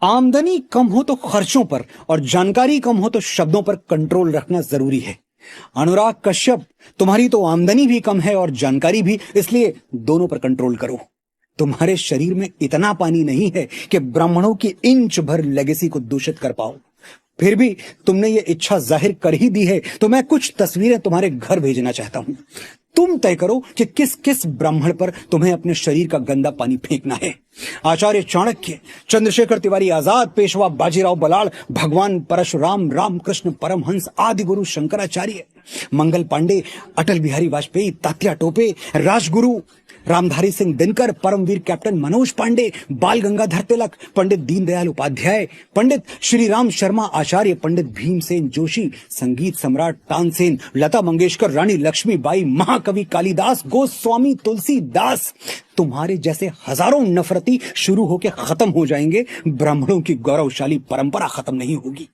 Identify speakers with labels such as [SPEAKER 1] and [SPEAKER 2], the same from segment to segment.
[SPEAKER 1] आमदनी कम हो तो खर्चों पर और जानकारी कम हो तो शब्दों पर कंट्रोल रखना जरूरी है। अनुराग कश्यप, तुम्हारी तो आमदनी भी कम है और जानकारी भी, इसलिए दोनों पर कंट्रोल करो। तुम्हारे शरीर में इतना पानी नहीं है कि ब्राह्मणों की इंच भर लेगेसी को दूषित कर पाओ। फिर भी तुमने ये इच्छा जाहिर कर ही दी है तो मैं कुछ तस्वीरें तुम्हारे घर भेजना चाहता हूं। तुम तय करो कि किस किस ब्राह्मण पर तुम्हें अपने शरीर का गंदा पानी फेंकना है। आचार्य चाणक्य, चंद्रशेखर तिवारी आजाद, पेशवा बाजीराव बलाड़, भगवान परशुराम, रामकृष्ण परमहंस, आदि गुरु शंकराचार्य, मंगल पांडे, अटल बिहारी वाजपेयी, तात्या टोपे, राजगुरु रामधारी सिंह दिनकर, परमवीर कैप्टन मनोज पांडे, बाल गंगाधर तिलक, पंडित दीनदयाल उपाध्याय, पंडित श्रीराम शर्मा आचार्य, पंडित भीमसेन जोशी, संगीत सम्राट तानसेन, लता मंगेशकर, रानी लक्ष्मीबाई, महाकवि कालिदास, गोस्वामी तुलसीदास। तुम्हारे जैसे हजारों नफरती शुरू होकर खत्म हो जाएंगे, ब्राह्मणों की गौरवशाली परंपरा खत्म नहीं होगी।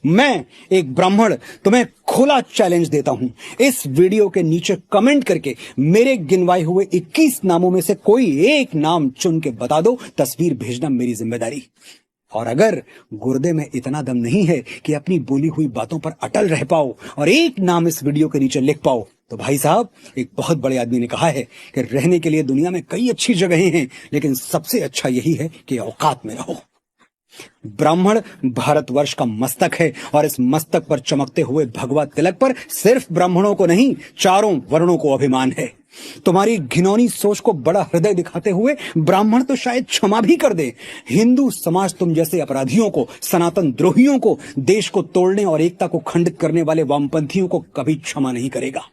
[SPEAKER 1] मैं एक ब्राह्मण तुम्हें खुला चैलेंज देता हूं। इस वीडियो के नीचे कमेंट करके मेरे गिनवाए हुए 21 नामों में से कोई एक नाम चुन के बता दो। तस्वीर भेजना मेरी जिम्मेदारी। और अगर गुर्दे में इतना दम नहीं है कि अपनी बोली हुई बातों पर अटल रह पाओ और एक नाम इस वीडियो के नीचे लिख पाओ, तो भाई साहब, एक बहुत बड़े आदमी ने कहा है कि रहने के लिए दुनिया में कई अच्छी जगहें हैं, लेकिन सबसे अच्छा यही है कि औकात में रहो। ब्राह्मण भारतवर्ष का मस्तक है और इस मस्तक पर चमकते हुए भगवा तिलक पर सिर्फ ब्राह्मणों को नहीं, चारों वर्णों को अभिमान है। तुम्हारी घिनौनी सोच को बड़ा हृदय दिखाते हुए ब्राह्मण तो शायद क्षमा भी कर दे। हिंदू समाज तुम जैसे अपराधियों को, सनातन द्रोहियों को, देश को तोड़ने और एकता को खंडित करने वाले वामपंथियों को कभी क्षमा नहीं करेगा।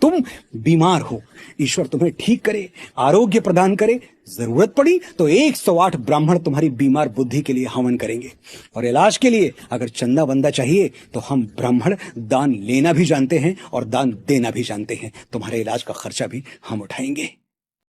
[SPEAKER 1] तुम बीमार हो, ईश्वर तुम्हें ठीक करे, आरोग्य प्रदान करे। जरूरत पड़ी तो 108 ब्राह्मण तुम्हारी बीमार बुद्धि के लिए हवन करेंगे। और इलाज के लिए अगर चंदा बंदा चाहिए तो हम ब्राह्मण दान लेना भी जानते हैं और दान देना भी जानते हैं। तुम्हारे इलाज का खर्चा भी हम उठाएंगे।